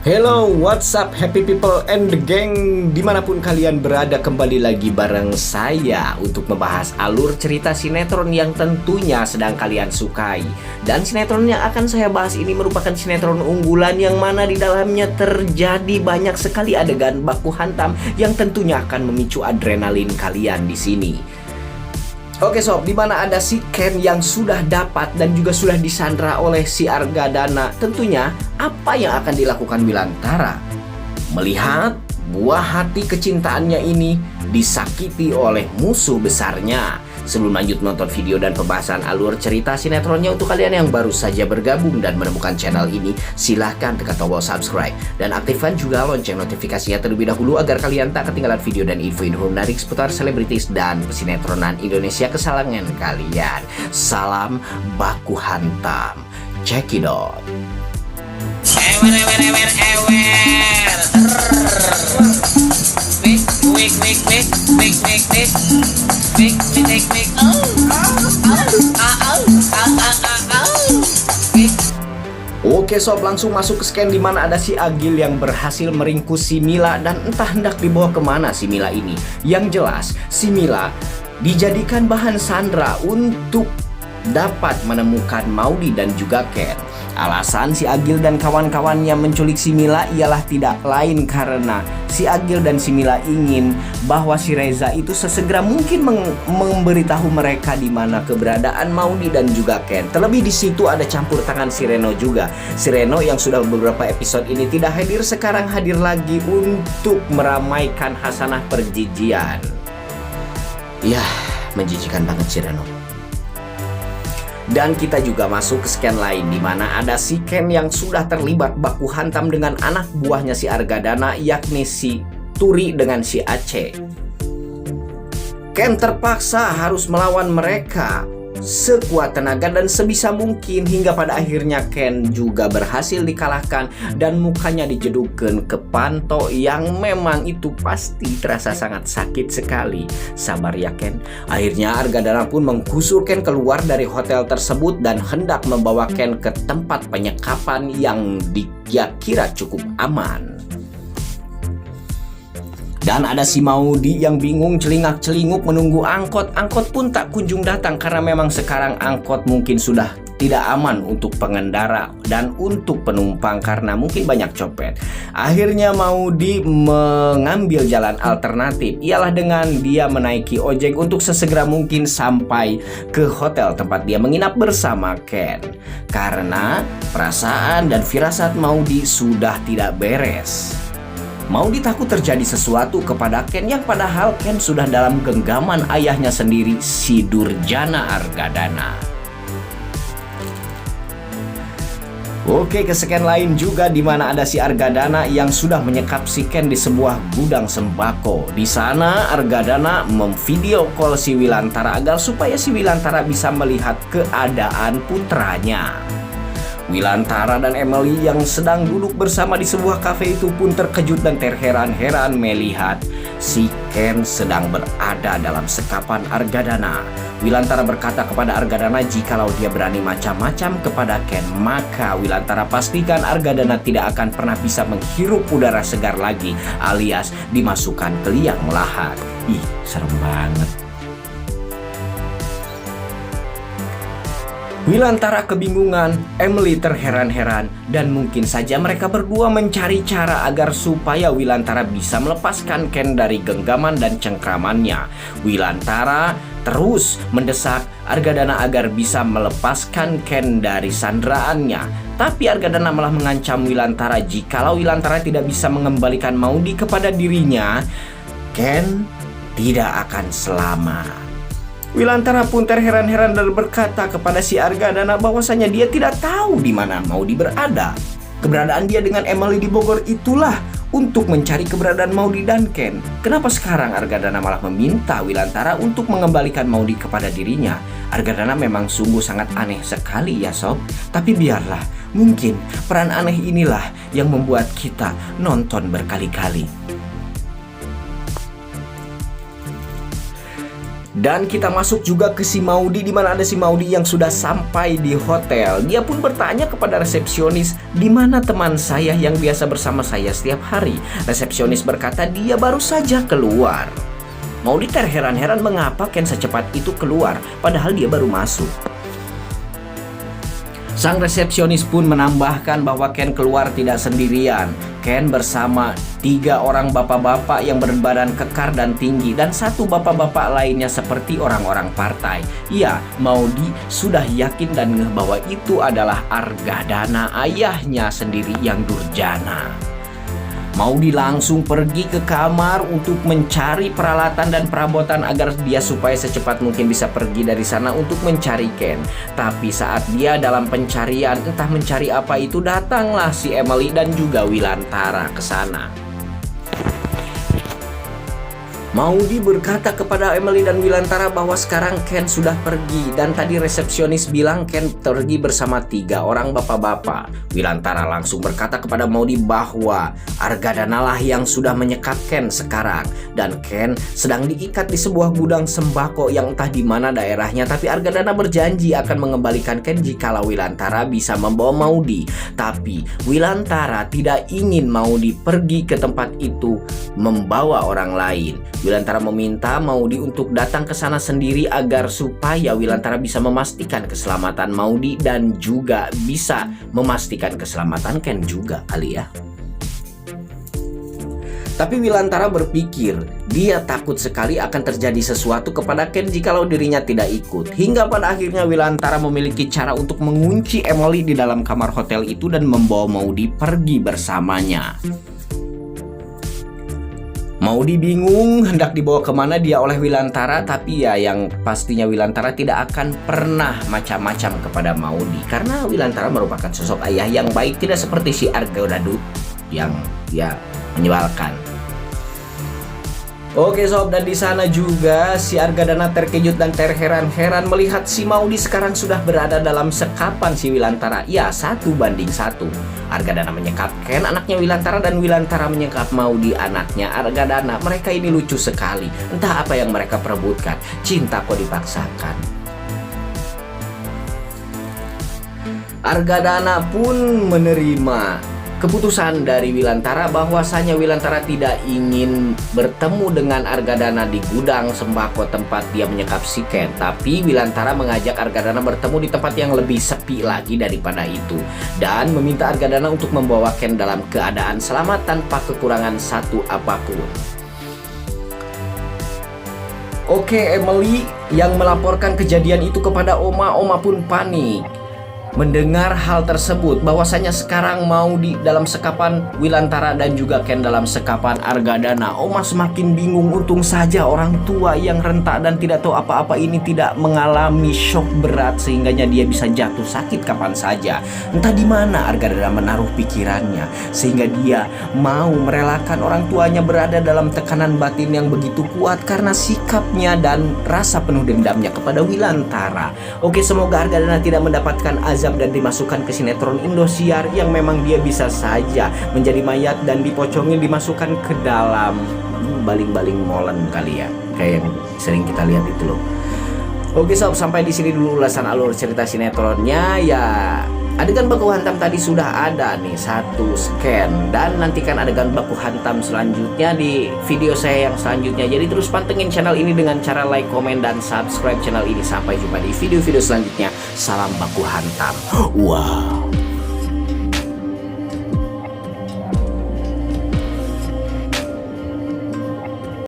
Hello, what's up happy people and the gang. Dimanapun kalian berada, kembali lagi bareng saya untuk membahas alur cerita sinetron yang tentunya sedang kalian sukai. Dan sinetron yang akan saya bahas ini merupakan sinetron unggulan yang mana di dalamnya terjadi banyak sekali adegan baku hantam yang tentunya akan memicu adrenalin kalian di sini. Oke sob, di mana ada si Ken yang sudah dapat dan juga sudah disandra oleh si Argadana. Tentunya apa yang akan dilakukan Wilantara? Melihat buah hati kecintaannya ini disakiti oleh musuh besarnya. Sebelum lanjut nonton video dan pembahasan alur cerita sinetronnya, untuk kalian yang baru saja bergabung dan menemukan channel ini, silahkan tekan tombol subscribe dan aktifkan juga lonceng notifikasinya terlebih dahulu agar kalian tak ketinggalan video dan info-info menarik seputar selebritis dan pesinetronan Indonesia kesayangan kalian. Salam baku hantam, check it out. Oke sob, langsung masuk ke scan di mana ada si Agil yang berhasil meringkus si Mila dan entah hendak dibawa kemana si Mila ini. Yang jelas si Mila dijadikan bahan sandra untuk dapat menemukan Maudy dan juga Ken. Alasan si Agil dan kawan-kawannya menculik si Mila ialah tidak lain karena si Agil dan si Mila ingin bahwa si Reza itu sesegera mungkin memberitahu mereka di mana keberadaan Maudy dan juga Ken. Terlebih di situ ada campur tangan si Reno juga. Si Reno yang sudah beberapa episode ini tidak hadir, sekarang hadir lagi untuk meramaikan Hasanah perjijian. Yah, menjijikan banget si Reno. Dan kita juga masuk ke scan lain di mana ada si Ken yang sudah terlibat baku hantam dengan anak buahnya si Argadana, yakni si Turi dengan si Aceh. Ken terpaksa harus melawan mereka sekuat tenaga dan sebisa mungkin hingga pada akhirnya Ken juga berhasil dikalahkan dan mukanya dijedukkan ke panto yang memang itu pasti terasa sangat sakit sekali. Sabar ya Ken. Akhirnya Argadana pun menggusur Ken keluar dari hotel tersebut dan hendak membawa Ken ke tempat penyekapan yang dia kira cukup aman. Dan ada si Maudy yang bingung celingak-celinguk menunggu angkot. Angkot pun tak kunjung datang karena memang sekarang angkot mungkin sudah tidak aman untuk pengendara dan untuk penumpang karena mungkin banyak copet. Akhirnya Maudy mengambil jalan alternatif, ialah dengan dia menaiki ojek untuk sesegera mungkin sampai ke hotel tempat dia menginap bersama Ken. Karena perasaan dan firasat Maudy sudah tidak beres. Maudy takut terjadi sesuatu kepada Ken yang padahal Ken sudah dalam genggaman ayahnya sendiri, si Durjana Argadana. Oke, ke scan lain juga di mana ada si Argadana yang sudah menyekap si Ken di sebuah gudang sembako. Di sana Argadana memvideo call si Wilantara agar supaya si Wilantara bisa melihat keadaan putranya. Wilantara dan Emily yang sedang duduk bersama di sebuah kafe itu pun terkejut dan terheran-heran melihat si Ken sedang berada dalam sekapan Argadana. Wilantara berkata kepada Argadana jikalau dia berani macam-macam kepada Ken, maka Wilantara pastikan Argadana tidak akan pernah bisa menghirup udara segar lagi, alias dimasukkan ke liang lahat. Ih, serem banget. Wilantara kebingungan, Emily terheran-heran, dan mungkin saja mereka berdua mencari cara agar supaya Wilantara bisa melepaskan Ken dari genggaman dan cengkramannya. Wilantara terus mendesak Argadana agar bisa melepaskan Ken dari sandraannya. Tapi Argadana malah mengancam Wilantara jikalau Wilantara tidak bisa mengembalikan Maudy kepada dirinya, Ken tidak akan selamat. Wilantara pun terheran-heran dan berkata kepada si Argadana bahwasanya dia tidak tahu di mana Maudy berada. Keberadaan dia dengan Emily di Bogor itulah untuk mencari keberadaan Maudy dan Ken. Kenapa sekarang Argadana malah meminta Wilantara untuk mengembalikan Maudy kepada dirinya? Argadana memang sungguh sangat aneh sekali ya sob. Tapi biarlah, mungkin peran aneh inilah yang membuat kita nonton berkali-kali. Dan kita masuk juga ke si Maudy, di mana ada si Maudy yang sudah sampai di hotel. Dia pun bertanya kepada resepsionis, "Di mana teman saya yang biasa bersama saya setiap hari?" Resepsionis berkata dia baru saja keluar. Maudy terheran-heran mengapa Ken secepat itu keluar, padahal dia baru masuk. Sang resepsionis pun menambahkan bahwa Ken keluar tidak sendirian. Ken bersama 3 orang bapak-bapak yang berbadan kekar dan tinggi, dan 1 bapak-bapak lainnya seperti orang-orang partai. Ya, Maudy sudah yakin dan ngeh bahwa itu adalah Argadana, ayahnya sendiri yang durjana. Maudy langsung pergi ke kamar untuk mencari peralatan dan perabotan agar dia supaya secepat mungkin bisa pergi dari sana untuk mencari Ken. Tapi saat dia dalam pencarian, entah mencari apa itu, datanglah si Emily dan juga Wilantara ke sana. Maudy berkata kepada Emily dan Wilantara bahwa sekarang Ken sudah pergi, dan tadi resepsionis bilang Ken pergi bersama 3 orang bapak-bapak. Wilantara langsung berkata kepada Maudy bahwa Argadana lah yang sudah menyekap Ken sekarang, dan Ken sedang diikat di sebuah gudang sembako yang entah di mana daerahnya. Tapi Argadana berjanji akan mengembalikan Ken jikalau Wilantara bisa membawa Maudy. Tapi Wilantara tidak ingin Maudy pergi ke tempat itu membawa orang lain. Wilantara meminta Maudy untuk datang ke sana sendiri agar supaya Wilantara bisa memastikan keselamatan Maudy dan juga bisa memastikan keselamatan Ken juga kali ya. Tapi Wilantara berpikir dia takut sekali akan terjadi sesuatu kepada Ken jikalau dirinya tidak ikut. Hingga pada akhirnya Wilantara memiliki cara untuk mengunci Emily di dalam kamar hotel itu dan membawa Maudy pergi bersamanya. Maudy bingung hendak dibawa kemana dia oleh Wilantara, tapi ya yang pastinya Wilantara tidak akan pernah macam-macam kepada Maudy, karena Wilantara merupakan sosok ayah yang baik, tidak seperti si Argadana yang ya menyebalkan. Oke sob, dan di sana juga si Argadana terkejut dan terheran-heran melihat si Maudy sekarang sudah berada dalam sekapan si Wilantara. Ya, 1-1. Argadana menyekap Ken, anaknya Wilantara, dan Wilantara menyekap Maudy, anaknya Argadana. Mereka ini lucu sekali. Entah apa yang mereka perebutkan. Cinta kok dipaksakan. Argadana pun menerima keputusan dari Wilantara bahwasanya Wilantara tidak ingin bertemu dengan Argadana di gudang sembako tempat dia menyekap si Ken. Tapi Wilantara mengajak Argadana bertemu di tempat yang lebih sepi lagi daripada itu, dan meminta Argadana untuk membawa Ken dalam keadaan selamat tanpa kekurangan satu apapun. Oke, Emily yang melaporkan kejadian itu kepada Oma. Oma pun panik mendengar hal tersebut, bahwasanya sekarang Maudy dalam sekapan Wilantara dan juga Ken dalam sekapan Argadana. Oma semakin bingung. Untung saja orang tua yang rentak dan tidak tahu apa-apa ini tidak mengalami shock berat sehingganya dia bisa jatuh sakit kapan saja. Entah di mana Argadana menaruh pikirannya sehingga dia mau merelakan orang tuanya berada dalam tekanan batin yang begitu kuat karena sikapnya dan rasa penuh dendamnya kepada Wilantara. Oke, semoga Argadana tidak mendapatkan azab dan dimasukkan ke sinetron Indosiar yang memang dia bisa saja menjadi mayat dan dipocongin dimasukkan ke dalam baling-baling molen kali ya, kayak yang sering kita lihat itu loh. Oke sob, sampai di sini dulu ulasan alur cerita sinetronnya ya. Adegan baku hantam tadi sudah ada nih 1 scan, dan nantikan adegan baku hantam selanjutnya di video saya yang selanjutnya. Jadi terus pantengin channel ini dengan cara like, komen, dan subscribe channel ini. Sampai jumpa di video-video selanjutnya. Salam baku hantam. Wow.